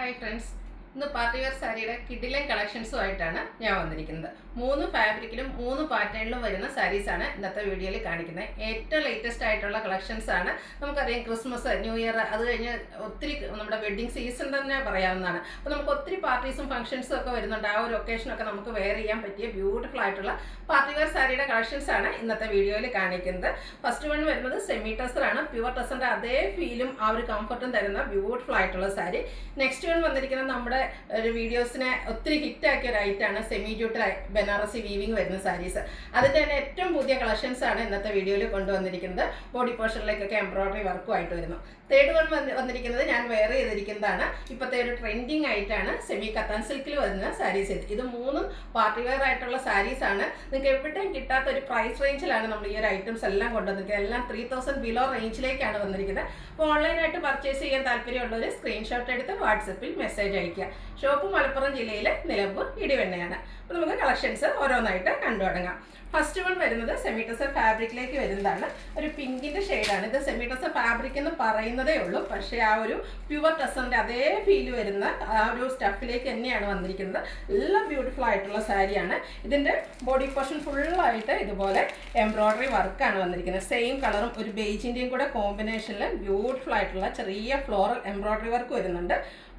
Hi friends, ഇന്ന് party wear സാരിയുടെ കിഡിലൻ കളക്ഷൻസുമായിട്ടാണ് ഞാൻ വന്നിരിക്കുന്നത്. 3 ഫാബ്രിക്കിലും 3 പാറ്റേണിലും വരുന്ന സാരീസാണ് ഇന്നത്തെ വീഡിയോയിൽ കാണിക്കുന്നത്. ഏറ്റവും ലേറ്റസ്റ്റ് ആയിട്ടുള്ള കളക്ഷൻസ് ആണ്. നമുക്കറിയാം ക്രിസ്മസ്, ന്യൂ ഇയർ, അത് കഴിഞ്ഞ് ഒത്തിരി നമ്മുടെ വെഡ്ഡിങ് സീസൺ തന്നെ പറയാവുന്നതാണ്. അപ്പോൾ നമുക്ക് ഒത്തിരി പാർട്ടീസും ഫംഗ്ഷൻസും ഒക്കെ വരുന്നുണ്ട്. ആ ഒരു ഒക്കേഷനൊക്കെ നമുക്ക് വെയർ ചെയ്യാൻ പറ്റിയ ബ്യൂട്ടിഫുൾ ആയിട്ടുള്ള പാർട്ടി വെയർ സാരിയുടെ കളക്ഷൻസ് ആണ് ഇന്നത്തെ വീഡിയോയിൽ കാണിക്കുന്നത്. ഫസ്റ്റ് വൺ വരുന്നത് സെമി ടസറാണ്. പ്യുവർ ടസറിൻ്റെ അതേ ഫീലും ആ ഒരു കംഫർട്ടും തരുന്ന ബ്യൂട്ടിഫുൾ ആയിട്ടുള്ള സാരി. നെക്സ്റ്റ് വൺ വന്നിരിക്കുന്നത് നമ്മുടെ ഒരു വീഡിയോസിനെ ഒത്തിരി ഹിറ്റാക്കിയ ഒരു ഐറ്റാണ് സെമി ജൂട്ട് ബനാറസി വീവിങ് വരുന്ന സാരീസ്. അതിൻ്റെ തന്നെ ഏറ്റവും പുതിയ കളക്ഷൻസ് ആണ് ഇന്നത്തെ വീഡിയോയിൽ കൊണ്ടുവന്നിരിക്കുന്നത്. ബോഡി പോർഷനിലേക്കൊക്കെ എംബ്രോയിഡറി വർക്കും ആയിട്ട് വരുന്നു. തേർഡ് വൺ വന്നിരിക്കുന്നത് ഞാൻ വെയർ ചെയ്തിരിക്കുന്നതാണ്. ഇപ്പോഴത്തെ ഒരു ട്രെൻഡിങ് ആയിട്ടാണ് സെമി കത്താൻ സിൽക്കിൽ വരുന്ന സാരീസ്. ഇത് 3 പാർട്ടി വെയർ ആയിട്ടുള്ള സാരീസ് ആണ്. നിങ്ങൾക്ക് എവിടെയും കിട്ടാത്ത ഒരു പ്രൈസ് റേഞ്ചിലാണ് നമ്മൾ ഈ ഒരു ഐറ്റംസ് എല്ലാം കൊണ്ടുവന്നിരിക്കുന്നത്. എല്ലാം 3000 ബിലോ റേഞ്ചിലേക്കാണ് വന്നിരിക്കുന്നത്. അപ്പോൾ ഓൺലൈനായിട്ട് പർച്ചേസ് ചെയ്യാൻ താല്പര്യമുള്ളവർ സ്ക്രീൻഷോട്ട് എടുത്ത് വാട്സപ്പിൽ മെസ്സേജ് അയക്കുക. ഷോപ്പ് മലപ്പുറം ജില്ലയിലെ നിലമ്പൂർ ഇടിവെണ്ണയാണ്. അപ്പോൾ നമുക്ക് കളക്ഷൻസ് ഓരോന്നായിട്ട് കണ്ടു തുടങ്ങാം. ഫസ്റ്റ് വൺ വരുന്നത് സെമി ടസർ ഫാബ്രിക്കിലേക്ക് വരുന്നതാണ്. ഒരു പിങ്കിൻ്റെ ഷെയ്ഡാണ്. ഇത് സെമി ടസർ ഫാബ്രിക് എന്ന് പറയുന്നതേ ഉള്ളൂ, പക്ഷേ ആ ഒരു പ്യുവർ ടസറിൻ്റെ അതേ ഫീൽ വരുന്ന ആ ഒരു സ്റ്റഫിലേക്ക് തന്നെയാണ് വന്നിരിക്കുന്നത്. എല്ലാം ബ്യൂട്ടിഫുൾ ആയിട്ടുള്ള സാരിയാണ്. ഇതിൻ്റെ ബോഡി പോർഷൻ ഫുള്ളായിട്ട് ഇതുപോലെ എംബ്രോയിഡറി വർക്കാണ് വന്നിരിക്കുന്നത്. സെയിം കളറും ഒരു ബേജിൻ്റെയും കൂടെ കോമ്പിനേഷനിൽ ബ്യൂട്ടിഫുൾ ആയിട്ടുള്ള ചെറിയ ഫ്ലോറൽ എംബ്രോയിഡറി വർക്ക് വരുന്നുണ്ട്.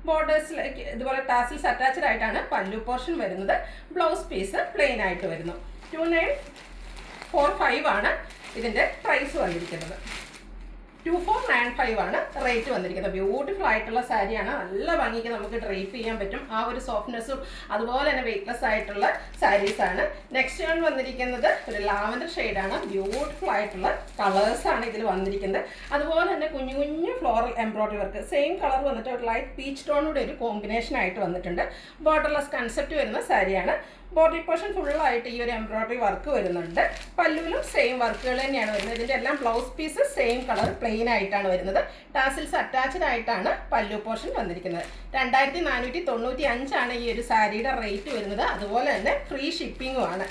ബോർഡേഴ്സിലേക്ക് ഇതുപോലെ ടാസിൽസ് അറ്റാച്ച്ഡ് ആയിട്ടാണ് പല്ലു പോർഷൻ വരുന്നത്. ബ്ലൗസ് പീസ് പ്ലെയിൻ ആയിട്ട് വരുന്നു. 2945 ആണ് ഇതിൻ്റെ പ്രൈസ് വന്നിരിക്കുന്നത്. 2495 ആണ് റേറ്റ് വന്നിരിക്കുന്നത്. ബ്യൂട്ടിഫുൾ ആയിട്ടുള്ള സാരിയാണ്. നല്ല ഭംഗിക്ക് നമുക്ക് ഡ്രൈപ്പ് ചെയ്യാൻ പറ്റും. ആ ഒരു സോഫ്റ്റ്നെസ്സും അതുപോലെ തന്നെ വെയ്റ്റ്ലെസ് ആയിട്ടുള്ള സാരീസാണ്. നെക്സ്റ്റ് വൺ വന്നിരിക്കുന്നത് ഒരു ലാവൻഡർ ഷെയ്ഡാണ്. ബ്യൂട്ടിഫുൾ ആയിട്ടുള്ള കളേഴ്സാണ് ഇതിൽ വന്നിരിക്കുന്നത്. അതുപോലെ തന്നെ കുഞ്ഞു കുഞ്ഞു floral embroidery work. Same colour വന്നിട്ട് ഒരു ലൈറ്റ് പീച്ച് ടോണൂടെ ഒരു കോമ്പിനേഷൻ ആയിട്ട് വന്നിട്ടുണ്ട്. ബോർഡർലെസ് കൺസെപ്റ്റ് വരുന്ന സാരിയാണ്. ബോഡി പോർഷൻ ഫുള്ളായിട്ട് ഈ ഒരു എംബ്രോയിഡറി വർക്ക് വരുന്നുണ്ട്. പല്ലുവിലും സെയിം വർക്കുകൾ തന്നെയാണ് വരുന്നത്. ഇതിൻ്റെ എല്ലാം blouse piece same colour plain ആയിട്ടാണ് വരുന്നത്. ടാസിൽസ് അറ്റാച്ച്ഡ് ആയിട്ടാണ് പല്ലു പോർഷൻ വന്നിരിക്കുന്നത്. 2495 ആണ് ഈ ഒരു സാരിയുടെ റേറ്റ് വരുന്നത്. അതുപോലെ തന്നെ ഫ്രീ ഷിപ്പിങ്ങും ആണ്.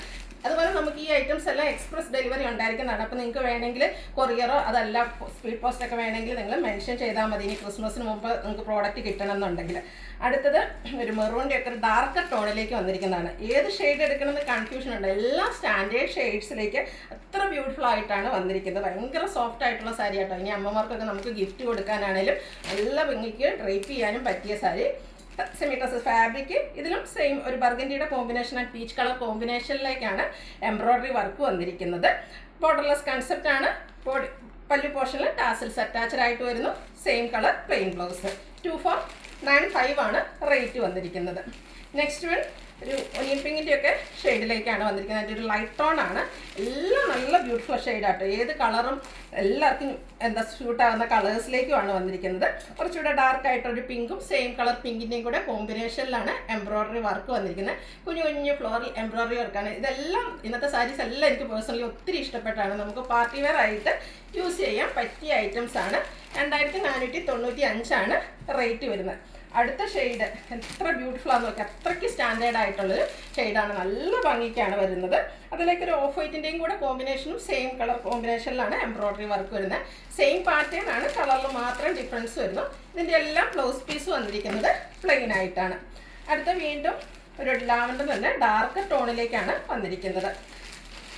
അതുപോലെ നമുക്ക് ഈ ഐറ്റംസ് എല്ലാം എക്സ്പ്രസ് ഡെലിവറി ഉണ്ടായിരിക്കുന്നതാണ്. അപ്പോൾ നിങ്ങൾക്ക് വേണമെങ്കിൽ കൊറിയറോ അതല്ല സ്പീഡ് പോസ്റ്റ് ഒക്കെ വേണമെങ്കിൽ നിങ്ങൾ മെൻഷൻ ചെയ്താൽ മതി. ഇനി ക്രിസ്മസിന് മുമ്പ് നിങ്ങൾക്ക് പ്രോഡക്റ്റ് കിട്ടണം എന്നുണ്ടെങ്കിൽ. അടുത്തത് ഒരു മെറൂണിൻ്റെ ഒക്കെ ഒരു ഡാർക്കർ ടോണിലേക്ക് വന്നിരിക്കുന്നതാണ്. ഏത് ഷെയ്ഡ് എടുക്കണമെന്ന് കൺഫ്യൂഷൻ ഉണ്ട്. എല്ലാം സ്റ്റാൻഡേർഡ് ഷെയ്ഡ്സിലേക്ക് അത്ര ബ്യൂട്ടിഫുൾ ആയിട്ടാണ് വന്നിരിക്കുന്നത്. ഭയങ്കര സോഫ്റ്റ് ആയിട്ടുള്ള സാരി ആട്ടോ. ഇനി അമ്മമാർക്കൊക്കെ നമുക്ക് ഗിഫ്റ്റ് കൊടുക്കാനാണെങ്കിലും നല്ല ഭംഗിക്ക് ഡ്രൈപ്പ് ചെയ്യാനും പറ്റിയ സാരി. Semi tussar fabric. ഇതിലും സെയിം ഒരു ബർഗൻഡിയുടെ കോമ്പിനേഷൻ ആൻഡ് പീച്ച് കളർ കോമ്പിനേഷനിലേക്കാണ് എംബ്രോയിഡറി വർക്ക് വന്നിരിക്കുന്നത്. ബോർഡർലെസ് കൺസെപ്റ്റ് ആണ്. പല്ലു പോർഷനിൽ ടാസിൽസ് അറ്റാച്ച്ഡ് ആയിട്ട് വരുന്നു. Same colour plain blouse. 2495 ആണ് റേറ്റ് വന്നിരിക്കുന്നത്. നെക്സ്റ്റ് വൺ ഒരു ഒനിയൻ പിങ്കിൻ്റെ ഒക്കെ ഷെയ്ഡിലേക്കാണ് വന്നിരിക്കുന്നത്. അതിൻ്റെ ഒരു ലൈറ്റ് ടോൺ ആണ്. എല്ലാം നല്ല ബ്യൂട്ടിഫുൾ ഷെയ്ഡാട്ടോ. ഏത് കളറും എല്ലാവർക്കും ഷൂട്ടാകുന്ന കളേഴ്സിലേക്കുമാണ് വന്നിരിക്കുന്നത്. കുറച്ചുകൂടെ ഡാർക്ക് ആയിട്ടൊരു പിങ്കും സെയിം കളർ പിങ്കിൻ്റെയും കൂടെ കോമ്പിനേഷനിലാണ് എംബ്രോയിഡറി വർക്ക് വന്നിരിക്കുന്നത്. കുഞ്ഞു കുഞ്ഞു ഫ്ലോറൽ എംബ്രോയിഡറി വർക്കാണ്. ഇതെല്ലാം ഇന്നത്തെ സാരീസ് എല്ലാം എനിക്ക് പേഴ്സണലി ഒത്തിരി ഇഷ്ടപ്പെട്ടാണ്. നമുക്ക് പാർട്ടി വെയർ ആയിട്ട് യൂസ് ചെയ്യാൻ പറ്റിയ ഐറ്റംസ് ആണ്. 2495 ആണ് റേറ്റ് വരുന്നത്. അടുത്ത ഷെയ്ഡ് എത്ര ബ്യൂട്ടിഫുൾ ആണെന്ന് നോക്കി. അത്രയ്ക്ക് സ്റ്റാൻഡേർഡ് ആയിട്ടുള്ളൊരു ഷെയ്ഡാണ്. നല്ല ഭംഗിക്കാണ് വരുന്നത്. അതിലേക്കൊരു ഓഫ് വൈറ്റിൻ്റെയും കൂടെ കോമ്പിനേഷനും സെയിം കളർ കോമ്പിനേഷനിലാണ് എംബ്രോയിഡറി വർക്ക് വരുന്നത്. സെയിം പാറ്റേൺ ആണ്, കളറിൽ മാത്രം ഡിഫറൻസ് വരുന്നു. ഇതിൻ്റെ എല്ലാം ബ്ലൗസ് പീസ് വന്നിരിക്കുന്നത് പ്ലെയിൻ ആയിട്ടാണ്. അടുത്ത വീണ്ടും ഒരു ലാവൻഡർ തന്നെ ഡാർക്ക് ടോണിലേക്കാണ് വന്നിരിക്കുന്നത്.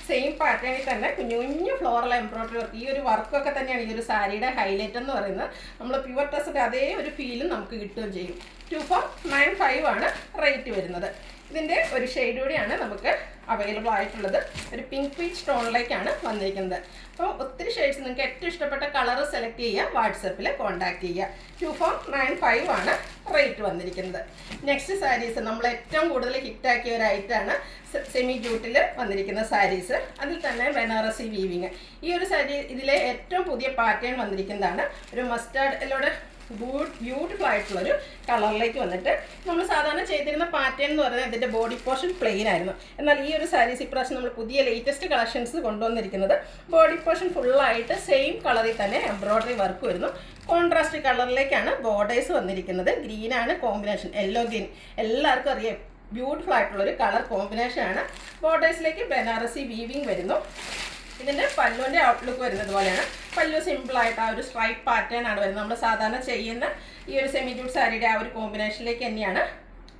സെയിം പാറ്റേണിൽ തന്നെ കുഞ്ഞു കുഞ്ഞു ഫ്ലോറൽ എംബ്രോയിഡറി വർക്ക്. ഈ ഒരു വർക്കൊക്കെ തന്നെയാണ് ഈ ഒരു സാരിയുടെ ഹൈലൈറ്റ് എന്ന് പറയുന്നത്. നമ്മൾ പ്യുവർ ഡ്രസ്സിൻ്റെ അതേ ഒരു ഫീലും നമുക്ക് കിട്ടുകയും ചെയ്യും. 2495 ആണ് റേറ്റ് വരുന്നത്. ഇതിൻ്റെ ഒരു ഷെയ്ഡ് കൂടിയാണ് നമുക്ക് അവൈലബിൾ ആയിട്ടുള്ളത്. ഒരു പിങ്ക് പീച്ച് ടോണിലേക്കാണ് വന്നിരിക്കുന്നത്. അപ്പോൾ ഒത്തിരി ഷെയ്ഡ്സ് നിങ്ങൾക്ക് ഏറ്റവും ഇഷ്ടപ്പെട്ട കളർ സെലക്ട് ചെയ്യുക, വാട്സപ്പിൽ കോൺടാക്ട് ചെയ്യുക. 2495 ആണ് റേറ്റ് വന്നിരിക്കുന്നത്. നെക്സ്റ്റ് സാരീസ് നമ്മൾ ഏറ്റവും കൂടുതൽ ഹിറ്റാക്കിയ ഒരു ഐറ്റാണ് സെമി ജൂട്ടിൽ വന്നിരിക്കുന്ന സാരീസ്. അതിൽ തന്നെ ബനാറസി വീവിങ്. ഈ ഒരു സാരി ഇതിലെ ഏറ്റവും പുതിയ പാറ്റേൺ വന്നിരിക്കുന്നതാണ്. ഒരു മസ്റ്റാർഡിലൂടെ ബ്യൂട്ടിഫുൾ ആയിട്ടുള്ളൊരു കളറിലേക്ക് വന്നിട്ട് നമ്മൾ സാധാരണ ചെയ്തിരുന്ന പാറ്റേൺ എന്ന് പറയുന്നത് ഇതിൻ്റെ ബോഡി പോർഷൻ പ്ലെയിൻ ആയിരുന്നു. എന്നാൽ ഈ ഒരു സാരീസ് ഇപ്രാവശ്യം നമ്മൾ പുതിയ ലേറ്റസ്റ്റ് കളക്ഷൻസ് കൊണ്ടുവന്നിരിക്കുന്നത് ബോഡി പോർഷൻ ഫുള്ളായിട്ട് സെയിം കളറിൽ തന്നെ എംബ്രോയിഡറി വർക്ക് വരുന്നു. കോൺട്രാസ്റ്റ് കളറിലേക്കാണ് ബോർഡേഴ്സ് വന്നിരിക്കുന്നത്. ഗ്രീനാണ് കോമ്പിനേഷൻ, യെല്ലോ ഗ്രീൻ. എല്ലാവർക്കും അറിയാം ബ്യൂട്ടിഫുൾ ആയിട്ടുള്ളൊരു കളർ കോമ്പിനേഷൻ ആണ്. ബോർഡേഴ്സിലേക്ക് ബനാറസി വീവിങ് വരുന്നു. ഇതിൻ്റെ പല്ലുവിൻ്റെ ഔട്ട്ലുക്ക് വരുന്നത് പോലെയാണ്. പല്ലു സിമ്പിളായിട്ട് ആ ഒരു സ്ട്രൈപ്പ് പാറ്റേൺ ആണ് വരുന്നത്. നമ്മൾ സാധാരണ ചെയ്യുന്ന ഈ ഒരു സെമി ജൂട്ട് സാരിയുടെ ആ ഒരു കോമ്പിനേഷനിലേക്ക് തന്നെയാണ്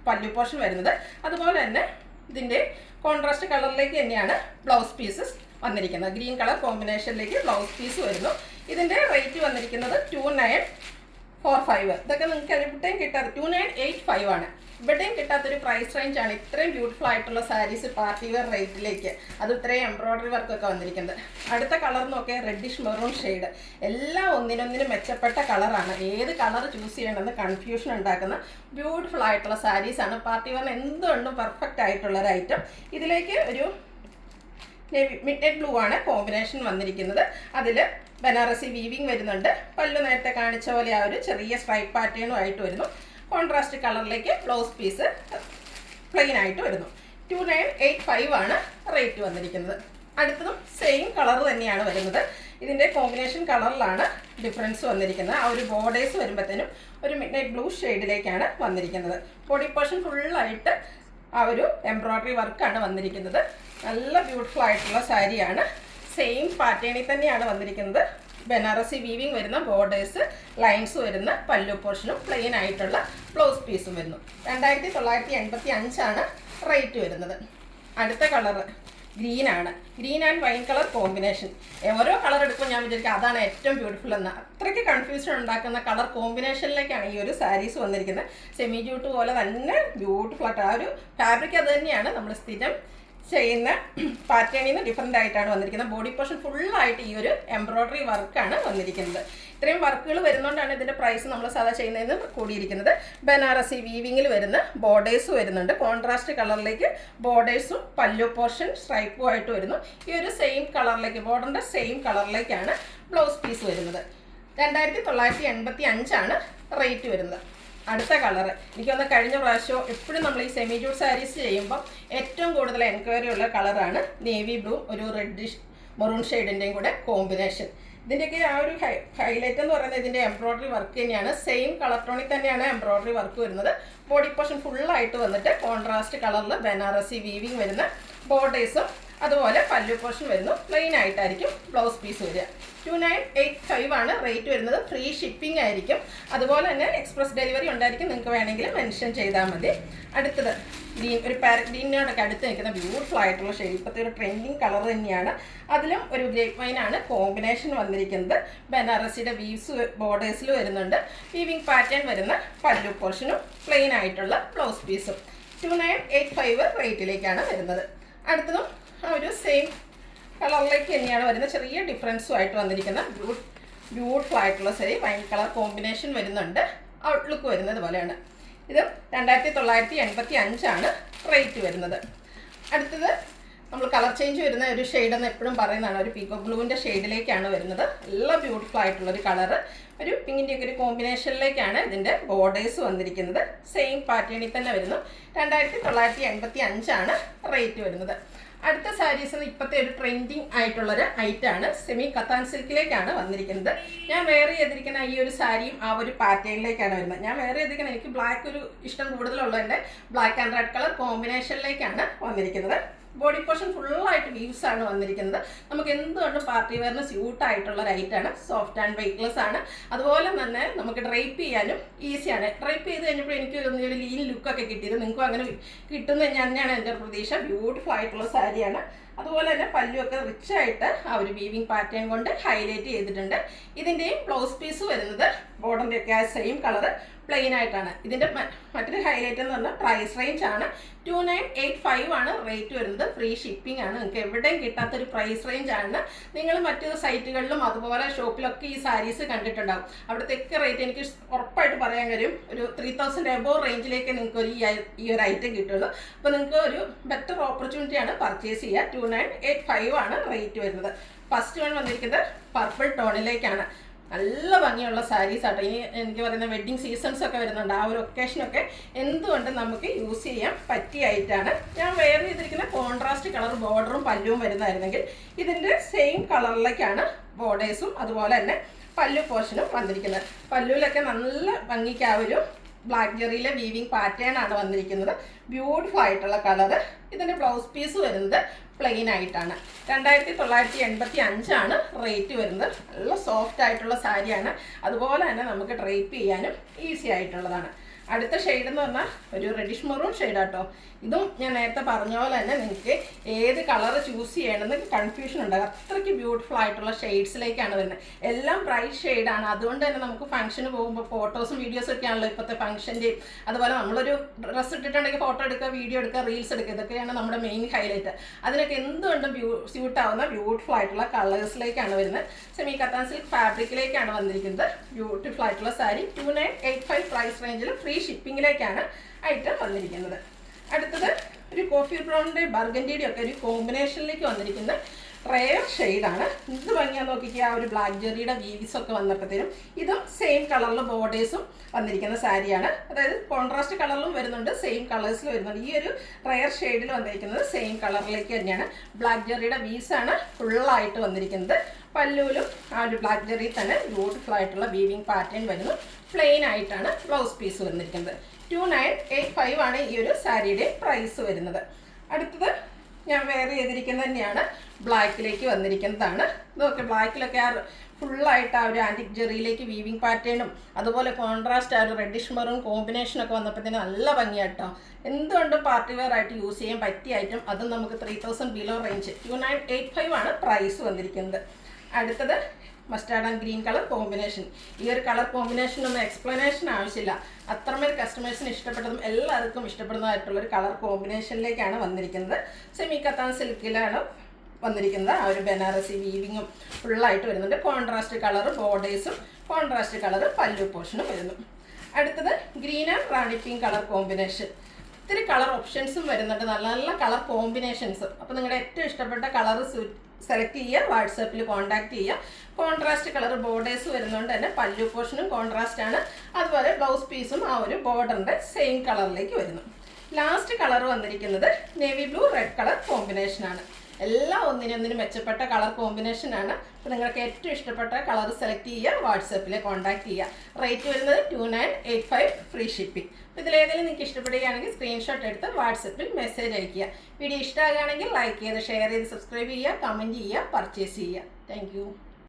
പല്ലു പോർഷൻ വരുന്നത്. അതുപോലെ തന്നെ ഇതിൻ്റെ കോൺട്രാസ്റ്റ് കളറിലേക്ക് തന്നെയാണ് ബ്ലൗസ് പീസസ് വന്നിരിക്കുന്നത്. ഗ്രീൻ കളർ കോമ്പിനേഷനിലേക്ക് ബ്ലൗസ് പീസ് വരുന്നു. ഇതിൻ്റെ റേറ്റ് വന്നിരിക്കുന്നത് 2945. ഇതൊക്കെ നിങ്ങൾക്ക് എവിടെയും കിട്ടാതെ 2985 ആണ്. ഇവിടെയും കിട്ടാത്തൊരു പ്രൈസ് റേഞ്ചാണ് ഇത്രയും ബ്യൂട്ടിഫുൾ ആയിട്ടുള്ള സാരീസ് പാർട്ടി വെയർ റേറ്റിലേക്ക്, അത് ഇത്രയും എംബ്രോയ്ഡറി വർക്കൊക്കെ വന്നിരിക്കുന്നത്. അടുത്ത കളർ നോക്കിയാൽ റെഡിഷ് മെറൂൺ ഷെയ്ഡ്. എല്ലാം ഒന്നിനൊന്നിനും മെച്ചപ്പെട്ട കളറാണ്. ഏത് കളർ ചൂസ് ചെയ്യണമെന്ന് കൺഫ്യൂഷൻ ഉണ്ടാക്കുന്ന ബ്യൂട്ടിഫുൾ ആയിട്ടുള്ള സാരീസാണ്. പാർട്ടി വെയറിന് എന്തുകൊണ്ടും പെർഫെക്റ്റ് ആയിട്ടുള്ളൊരു ഐറ്റം. ഇതിലേക്ക് ഒരു മിഡ് നൈറ്റ് ബ്ലൂ ആണ് കോമ്പിനേഷൻ വന്നിരിക്കുന്നത്. അതിൽ ബനാറസി വീവിങ് വരുന്നുണ്ട്. പല്ലു നേരത്തെ കാണിച്ച പോലെ ആ ഒരു ചെറിയ സ്ട്രൈപ്പ് പാറ്റേണും ആയിട്ട് വരുന്നു. കോൺട്രാസ്റ്റ് കളറിലേക്ക് ബ്ലൗസ് പീസ് പ്ലെയിൻ ആയിട്ട് വരുന്നു. 2985 ആണ് റേറ്റ് വന്നിരിക്കുന്നത്. അടുത്തതും സെയിം കളർ തന്നെയാണ് വരുന്നത്. ഇതിൻ്റെ കോമ്പിനേഷൻ കളറിലാണ് ഡിഫറൻസ് വന്നിരിക്കുന്നത്. ആ ഒരു ബോർഡേഴ്സ് വരുമ്പോഴത്തേനും ഒരു മിഡ് നൈറ്റ് ബ്ലൂ ഷെയ്ഡിലേക്കാണ് വന്നിരിക്കുന്നത്. ബോഡി പോർഷൻ ഫുള്ളായിട്ട് ആ ഒരു എംബ്രോയ്ഡറി വർക്കാണ് വന്നിരിക്കുന്നത്. നല്ല ബ്യൂട്ടിഫുൾ ആയിട്ടുള്ള സാരിയാണ്. സെയിം പാറ്റേണിൽ തന്നെയാണ് വന്നിരിക്കുന്നത്. ബനാറസി വീവിങ് വരുന്ന ബോർഡേഴ്സ്, ലൈൻസ് വരുന്ന പല്ലു പോർഷനും പ്ലെയിൻ ആയിട്ടുള്ള ബ്ലൗസ് പീസും വരുന്നു. 2985 ആണ് റേറ്റ് വരുന്നത്. അടുത്ത കളറ് ഗ്രീനാണ്. Green and wine colour combination. ഓരോ കളർ എടുക്കുമ്പോൾ ഞാൻ വിചാരിക്കും അതാണ് ഏറ്റവും ബ്യൂട്ടിഫുൾ എന്ന്. അത്രയ്ക്ക് കൺഫ്യൂഷൻ ഉണ്ടാക്കുന്ന കളർ കോമ്പിനേഷനിലേക്കാണ് ഈ ഒരു സാരീസ് വന്നിരിക്കുന്നത്. സെമി ജൂട്ട് പോലെ തന്നെ ബ്യൂട്ടിഫുൾ ആയിട്ട് ആ ഒരു ഫാബ്രിക് അത് തന്നെയാണ് നമ്മൾ സ്ഥിരം ചെയ്യുന്ന പാറ്റേണിൽ നിന്ന് ഡിഫറെൻ്റ് ആയിട്ടാണ് വന്നിരിക്കുന്നത്. ബോഡി പോർഷൻ ഫുള്ളായിട്ട് ഈ ഒരു എംബ്രോയ്ഡറി വർക്കാണ് വന്നിരിക്കുന്നത്. ഇത്രയും വർക്കുകൾ വരുന്നതുകൊണ്ടാണ് ഇതിൻ്റെ പ്രൈസ് നമ്മൾ സാധാ ചെയ്യുന്നതിന് കൂടിയിരിക്കുന്നത്. ബനാറസി വീവിങ്ങിൽ വരുന്ന ബോർഡേഴ്സ് വരുന്നുണ്ട്. കോൺട്രാസ്റ്റ് കളറിലേക്ക് ബോർഡേഴ്സും പല്ലു പോർഷൻ സ്ട്രൈപ്പും ആയിട്ട് വരുന്നു. ഈ ഒരു സെയിം കളറിലേക്ക്, ബോർഡറിൻ്റെ സെയിം കളറിലേക്കാണ് ബ്ലൗസ് പീസ് വരുന്നത്. 2985 ആണ് റേറ്റ് വരുന്നത്. അടുത്ത കളർ എനിക്കൊന്ന് കഴിഞ്ഞ പ്രാവശ്യം എപ്പോഴും നമ്മൾ ഈ സെമി ജൂട്ട് സാരീസ് ചെയ്യുമ്പോൾ ഏറ്റവും കൂടുതൽ എൻക്വയറി ഉള്ള കളറാണ് നേവി ബ്ലൂ, ഒരു റെഡിഷ് മെറൂൺ ഷെയ്ഡിൻ്റെയും കൂടെ കോമ്പിനേഷൻ. ഇതിൻ്റെയൊക്കെ ആ ഒരു ഹൈലൈറ്റ് എന്ന് പറയുന്നത് ഇതിൻ്റെ എംബ്രോയ്ഡറി വർക്ക് തന്നെയാണ്. സെയിം കളർ ടോണിൽ തന്നെയാണ് എംബ്രോയ്ഡറി വർക്ക് വരുന്നത്. ബോഡി പോർഷൻ ഫുള്ളായിട്ട് വന്നിട്ട് കോൺട്രാസ്റ്റ് കളറിൽ ബനാറസി വീവിങ് വരുന്ന ബോർഡേഴ്സും അതുപോലെ പല്ലു പോർഷൻ വരുന്നു. പ്ലെയിൻ ആയിട്ടായിരിക്കും ബ്ലൗസ് പീസ് വരിക. 2985 ആണ് റേറ്റ് വരുന്നത്. ഫ്രീ ഷിപ്പിംഗ് ആയിരിക്കും. അതുപോലെ തന്നെ എക്സ്പ്രസ് ഡെലിവറി ഉണ്ടായിരിക്കും. നിങ്ങൾക്ക് വേണമെങ്കിൽ മെൻഷൻ ചെയ്താൽ മതി. അടുത്തത് ഗ്രീൻ, ഒരു പാരറ്റ് ഗ്രീനോടൊക്കെ അടുത്ത് നിൽക്കുന്ന ബ്യൂട്ടിഫുൾ ആയിട്ടുള്ള ഷെയ്ഡ്. ഇപ്പോഴത്തെ ഒരു ട്രെൻഡിങ് കളർ തന്നെയാണ്. അതിലും ഒരു ഗ്രേപ്പ് വൈനാണ് കോമ്പിനേഷൻ വന്നിരിക്കുന്നത്. ബനാറസിയുടെ വീവ്സ് ബോർഡേഴ്സിൽ വരുന്നുണ്ട്. വീവിങ് പാറ്റേൺ വരുന്ന പല്ലു പോർഷനും പ്ലെയിൻ ആയിട്ടുള്ള ബ്ലൗസ് പീസും. 2985 റേറ്റിലേക്കാണ് വരുന്നത്. അടുത്തതും ഒരു സെയിം കളറിലേക്ക് തന്നെയാണ് വരുന്നത്. ചെറിയ ഡിഫറൻസും ആയിട്ട് വന്നിരിക്കുന്ന ബ്യൂട്ടിഫുൾ ആയിട്ടുള്ള സാരി. വൈൻ കളർ കോമ്പിനേഷൻ വരുന്നുണ്ട്. ഔട്ട്ലുക്ക് വരുന്നത് പോലെയാണ്. ഇത് 2985 ആണ് റേറ്റ് വരുന്നത്. അടുത്തത് നമ്മൾ കളർ ചേഞ്ച് വരുന്ന ഒരു ഷെയ്ഡെന്ന് എപ്പോഴും പറയുന്നതാണ്. ഒരു പീക്കോ ബ്ലൂവിൻ്റെ ഷെയ്ഡിലേക്കാണ് വരുന്നത്. നല്ല ബ്യൂട്ടിഫുൾ ആയിട്ടുള്ളൊരു കളറ്. ഒരു പിങ്കിൻ്റെയൊക്കെ ഒരു കോമ്പിനേഷനിലേക്കാണ് ഇതിൻ്റെ ബോർഡേഴ്സ് വന്നിരിക്കുന്നത്. സെയിം പാറ്റേണിൽ തന്നെ വരുന്നു. 2985 ആണ് റേറ്റ് വരുന്നത്. അടുത്ത സാരീസ് ഇപ്പോഴത്തെ ഒരു ട്രെൻഡിങ് ആയിട്ടുള്ളൊരു ഐറ്റമാണ്. സെമി കത്താൻ സിൽക്കിലേക്കാണ് വന്നിരിക്കുന്നത്. ഞാൻ വെയർ ചെയ്തിരിക്കുന്ന ഈ ഒരു സാരിയും ആ ഒരു പാറ്റേണിലേക്കാണ് വരുന്നത്. ഞാൻ വെയർ ചെയ്തിരിക്കുന്ന എനിക്ക് ബ്ലാക്ക് ഒരു ഇഷ്ടം കൂടുതലുള്ളതിൻ്റെ ബ്ലാക്ക് ആൻഡ് റെഡ് കളർ കോമ്പിനേഷനിലേക്കാണ് വന്നിരിക്കുന്നത്. ബോഡി പോർഷൻ ഫുള്ളായിട്ട് വീവ്സ് ആണ് വന്നിരിക്കുന്നത്. നമുക്ക് എന്തുകൊണ്ടും പാർട്ടി വെയറിന് സ്യൂട്ടായിട്ടുള്ള ഒരു ഐറ്റാണ്. സോഫ്റ്റ് ആൻഡ് വെയ്റ്റ്ലെസ് ആണ്. അതുപോലെ തന്നെ നമുക്ക് ഡ്രൈപ്പ് ചെയ്യാനും ഈസിയാണ്. ഡ്രൈപ്പ് ചെയ്ത് കഴിഞ്ഞപ്പോൾ എനിക്ക് ഒരു ലീൻ ലുക്കൊക്കെ കിട്ടിയത്. നിങ്ങൾക്കും അങ്ങനെ കിട്ടുന്നത് തന്നെയാണ് എൻ്റെ പ്രതീക്ഷ. ബ്യൂട്ടിഫുൾ ആയിട്ടുള്ള സാരിയാണ്. അതുപോലെ തന്നെ പല്ലുമൊക്കെ റിച്ച് ആയിട്ട് ആ ഒരു വീവിങ് പാറ്റേൺ കൊണ്ട് ഹൈലൈറ്റ് ചെയ്തിട്ടുണ്ട്. ഇതിൻ്റെയും ബ്ലൗസ് പീസ് വരുന്നത് ബോർഡറിൻ്റെ ഒക്കെ ആ സെയിം കളറ് പ്ലെയിൻ ആയിട്ടാണ്. ഇതിൻ്റെ മറ്റൊരു ഹൈലൈറ്റ് എന്ന് പറഞ്ഞാൽ പ്രൈസ് റേഞ്ച് ആണ്. 2985 ആണ് റേറ്റ് വരുന്നത്. ഫ്രീ ഷിപ്പിംഗ് ആണ്. നിങ്ങൾക്ക് എവിടെയും കിട്ടാത്തൊരു പ്രൈസ് റേഞ്ച് ആണ്. നിങ്ങൾ മറ്റു സൈറ്റുകളിലും അതുപോലെ ഷോപ്പിലൊക്കെ ഈ സാരീസ് കണ്ടിട്ടുണ്ടാകും. അവിടുത്തെ റേറ്റ് എനിക്ക് ഉറപ്പായിട്ട് പറയാൻ കഴിയും. ഒരു 3000 എബോവ് റേഞ്ചിലേക്ക് നിങ്ങൾക്ക് ഈ ഒരു ഐറ്റം കിട്ടുള്ളൂ. അപ്പോൾ നിങ്ങൾക്ക് ഒരു ബെറ്റർ ഓപ്പർച്യൂണിറ്റിയാണ് പർച്ചേസ് ചെയ്യുക. 2985 ആണ് റേറ്റ് വരുന്നത്. ഫസ്റ്റ് വൺ വന്നിരിക്കുന്നത് പർപ്പിൾ ടോണിലേക്കാണ്. നല്ല ഭംഗിയുള്ള സാരീസ് ആട്ടോ. ഇനി എനിക്ക് പറയുന്ന വെഡ്ഡിങ് സീസൺസ് ഒക്കെ വരുന്നുണ്ട്. ആ ഒരു ഒക്കേഷനൊക്കെ എന്തുകൊണ്ടും നമുക്ക് യൂസ് ചെയ്യാൻ പറ്റിയ ഐറ്റാണ്. ഞാൻ വെയർ ചെയ്തിരിക്കുന്ന കോൺട്രാസ്റ്റ് കളർ ബോർഡറും പല്ലുവും വരുന്നതായിരുന്നെങ്കിൽ ഇതിൻ്റെ സെയിം കളറിലേക്കാണ് ബോർഡേഴ്സും അതുപോലെ തന്നെ പല്ലു പോർഷനും വന്നിരിക്കുന്നത്. പല്ലുവിലൊക്കെ നല്ല ഭംഗിക്ക് ആ ഒരു ബ്ലാക്ക് ജെറിയിലെ വീവിങ് പാറ്റേൺ ആണ് വന്നിരിക്കുന്നത്. ബ്യൂട്ടിഫുൾ ആയിട്ടുള്ള കളറ്. ഇതിൻ്റെ ബ്ലൗസ് പീസ് വരുന്നത് പ്ലെയിൻ ആയിട്ടാണ്. 2985 റേറ്റ് വരുന്നത്. നല്ല സോഫ്റ്റ് ആയിട്ടുള്ള സാരിയാണ്. അതുപോലെ തന്നെ നമുക്ക് ഡ്രേപ്പ് ചെയ്യാനും ഈസി ആയിട്ടുള്ളതാണ്. അടുത്ത ഷെയ്ഡ് എന്ന് പറഞ്ഞാൽ ഒരു റെഡിഷ് മെറൂൺ ഷെയ്ഡാട്ടോ. ഇതും ഞാൻ നേരത്തെ പറഞ്ഞ പോലെ തന്നെ നിങ്ങൾക്ക് ഏത് കളർ ചൂസ് ചെയ്യണമെന്ന് കൺഫ്യൂഷൻ ഉണ്ടാകും. അത്രയ്ക്ക് ബ്യൂട്ടിഫുൾ ആയിട്ടുള്ള ഷെയ്ഡ്സിലേക്കാണ് വരുന്നത്. എല്ലാം ബ്രൈറ്റ് ഷെയ്ഡാണ്. അതുകൊണ്ട് തന്നെ നമുക്ക് ഫംഗ്ഷന് പോകുമ്പോൾ ഫോട്ടോസും വീഡിയോസും ഒക്കെ ആണല്ലോ ഇപ്പോഴത്തെ ഫംഗ്ഷൻ്റെയും. അതുപോലെ നമ്മളൊരു ഡ്രസ്സ് ഇട്ടിട്ടുണ്ടെങ്കിൽ ഫോട്ടോ എടുക്കുക, വീഡിയോ എടുക്കുക, റീൽസ് എടുക്കുക, ഇതൊക്കെയാണ് നമ്മുടെ മെയിൻ ഹൈലൈറ്റ്. അതിനൊക്കെ എന്തുകൊണ്ടും സ്യൂട്ടാവുന്ന ബ്യൂട്ടിഫുൾ ആയിട്ടുള്ള കളേഴ്സിലേക്കാണ് വരുന്നത്. സെമി കത്താൻ സിൽക്ക് ഫാബ്രിക്കിലേക്കാണ് വന്നിരിക്കുന്നത്. ബ്യൂട്ടിഫുൾ ആയിട്ടുള്ള സാരി 2985 പ്രൈസ് റേഞ്ചിൽ ഫ്രീ ഷിപ്പിങ്ങിലേക്കാണ് ഐറ്റം വന്നിരിക്കുന്നത്. അടുത്തത് ഒരു കോഫി ബ്രൗണിൻ്റെ ബർഗൻഡിയുടെ ഒക്കെ ഒരു കോമ്പിനേഷനിലേക്ക് വന്നിരിക്കുന്ന റെയർ ഷെയ്ഡാണ്. ഇത് ഭംഗിയാ നോക്കിക്കുക. ആ ഒരു ബ്ലാക്ക് ജെറിയുടെ വീവ്സ് ഒക്കെ വന്നപ്പോഴത്തേനും ഇതും സെയിം കളറിൽ ബോർഡേഴ്സും വന്നിരിക്കുന്ന സാരിയാണ്. അതായത് കോൺട്രാസ്റ്റ് കളറിലും വരുന്നുണ്ട്, സെയിം കളേഴ്സിൽ വരുന്നുണ്ട്. ഈ ഒരു റെയർ ഷെയ്ഡിൽ വന്നിരിക്കുന്നത് സെയിം കളറിലേക്ക് തന്നെയാണ്. ബ്ലാക്ക് ജെറിയുടെ വീവ്സാണ് ഫുള്ളായിട്ട് വന്നിരിക്കുന്നത്. പല്ലുവിലും ആ ഒരു ബ്ലാക്ക് ജെറി തന്നെ ബ്യൂട്ടിഫുൾ ആയിട്ടുള്ള വീവിങ് പാറ്റേൺ വരുന്നു. പ്ലെയിൻ ആയിട്ടാണ് ബ്ലൗസ് പീസ് വന്നിരിക്കുന്നത്. 2985 ആണ് ഈ ഒരു സാരിയുടെ പ്രൈസ് വരുന്നത്. അടുത്തത് ഞാൻ വെയർ ചെയ്തിരിക്കുന്നത് തന്നെയാണ്. ബ്ലാക്കിലേക്ക് വന്നിരിക്കുന്നതാണ്. ഇതൊക്കെ ബ്ലാക്കിലൊക്കെ ആ ഫുള്ളായിട്ട് ആ ഒരു ആൻറ്റിക് ജെറിയിലേക്ക് വീവിങ് പാറ്റേണും അതുപോലെ കോൺട്രാസ്റ്റ് ആ ഒരു റെഡിഷ് മെറൂൺ കോമ്പിനേഷനൊക്കെ വന്നപ്പോഴത്തേന് നല്ല ഭംഗിയാട്ടോ. എന്തുകൊണ്ടും പാർട്ടി വെയർ ആയിട്ട് യൂസ് ചെയ്യാൻ പറ്റിയ ഐറ്റം. അതും നമുക്ക് 3000 ബിലോ റേഞ്ച് 2985 ആണ് പ്രൈസ് വന്നിരിക്കുന്നത്. അടുത്തത് mustard and green colour combination. ഈ ഒരു കളർ കോമ്പിനേഷനൊന്നും എക്സ്പ്ലനേഷൻ ആവശ്യമില്ല. അത്രമേൽ കസ്റ്റമേഴ്സിന് ഇഷ്ടപ്പെട്ടതും എല്ലാവർക്കും ഇഷ്ടപ്പെടുന്നതായിട്ടുള്ളൊരു കളർ കോമ്പിനേഷനിലേക്കാണ് വന്നിരിക്കുന്നത്. സെമി കത്താൻ സിൽക്കിലാണ് വന്നിരിക്കുന്നത്. ആ ഒരു ബനാറസി വീവിങ്ങും ഫുള്ളായിട്ട് വരുന്നുണ്ട്. കോൺട്രാസ്റ്റ് കളർ ബോർഡേഴ്സും കോൺട്രാസ്റ്റ് കളർ പല്ലു പോർഷനും വരുന്നു. അടുത്തത് green and Rani pink colour combination. ഒത്തിരി കളർ ഓപ്ഷൻസും വരുന്നുണ്ട്, നല്ല നല്ല കളർ കോമ്പിനേഷൻസും. അപ്പോൾ നിങ്ങളുടെ ഏറ്റവും ഇഷ്ടപ്പെട്ട കളർ സെലക്ട് ചെയ്യുക, വാട്സാപ്പിൽ കോൺടാക്ട് ചെയ്യുക. കോൺട്രാസ്റ്റ് കളർ ബോർഡേഴ്സ് വരുന്നതുകൊണ്ട് തന്നെ പല്ലു പോർഷനും കോൺട്രാസ്റ്റ് ആണ്. അതുപോലെ ബ്ലൗസ് പീസും ആ ഒരു ബോർഡറിൻ്റെ സെയിം കളറിലേക്ക് വരുന്നു. ലാസ്റ്റ് കളർ വന്നിരിക്കുന്നത് നേവി ബ്ലൂ റെഡ് കളർ കോമ്പിനേഷനാണ്. എല്ലാം ഒന്നിനൊന്നിനും മെച്ചപ്പെട്ട കളർ കോമ്പിനേഷനാണ്. അപ്പോൾ നിങ്ങൾക്ക് ഏറ്റവും ഇഷ്ടപ്പെട്ട കളർ സെലക്ട് ചെയ്യുക, വാട്സാപ്പിൽ കോൺടാക്ട് ചെയ്യുക. റേറ്റ് വരുന്നത് 2985 ഫ്രീ ഷിപ്പിംഗ്. അപ്പോൾ ഇതിലേതെങ്കിലും നിങ്ങൾക്ക് ഇഷ്ടപ്പെടുകയാണെങ്കിൽ സ്ക്രീൻഷോട്ട് എടുത്ത് വാട്സാപ്പിൽ മെസ്സേജ് അയയ്ക്കുക. വീഡിയോ ഇഷ്ടമാകുകയാണെങ്കിൽ ലൈക്ക് ചെയ്ത് ഷെയർ ചെയ്ത് സബ്സ്ക്രൈബ് ചെയ്യുക, കമൻറ്റ് ചെയ്യുക, പർച്ചേസ് ചെയ്യുക. താങ്ക്